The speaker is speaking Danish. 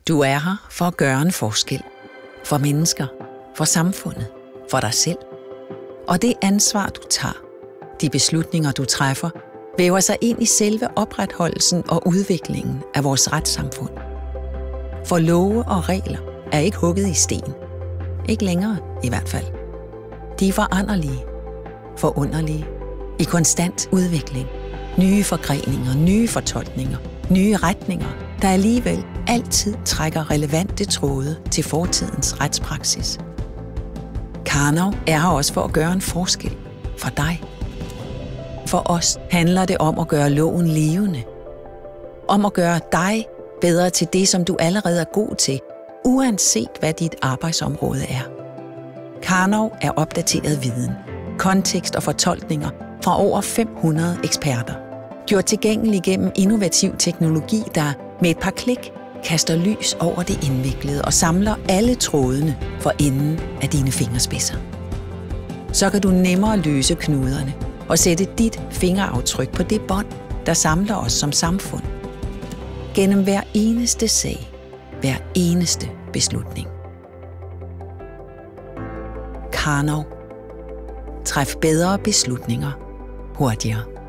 Du er her for at gøre en forskel. For mennesker, for samfundet, for dig selv. Og det ansvar, du tager, de beslutninger, du træffer, væver sig ind i selve opretholdelsen og udviklingen af vores retssamfund. For love og regler er ikke hugget i sten. Ikke længere i hvert fald. De er foranderlige, forunderlige, i konstant udvikling. Nye forgreninger, nye fortolkninger, nye retninger, der alligevel altid trækker relevante tråde til fortidens retspraksis. Karnov er her også for at gøre en forskel for dig. For os handler det om at gøre loven levende. Om at gøre dig bedre til det, som du allerede er god til, uanset hvad dit arbejdsområde er. Karnov er opdateret viden, kontekst og fortolkninger fra over 500 eksperter. Gjort tilgængelig gennem innovativ teknologi, der med et par klik kaster lys over det indviklede og samler alle trådene for enden af dine fingerspidser. Så kan du nemmere løse knuderne og sætte dit fingeraftryk på det bånd, der samler os som samfund. Gennem hver eneste sag, hver eneste beslutning. Karnov. Træf bedre beslutninger hurtigere.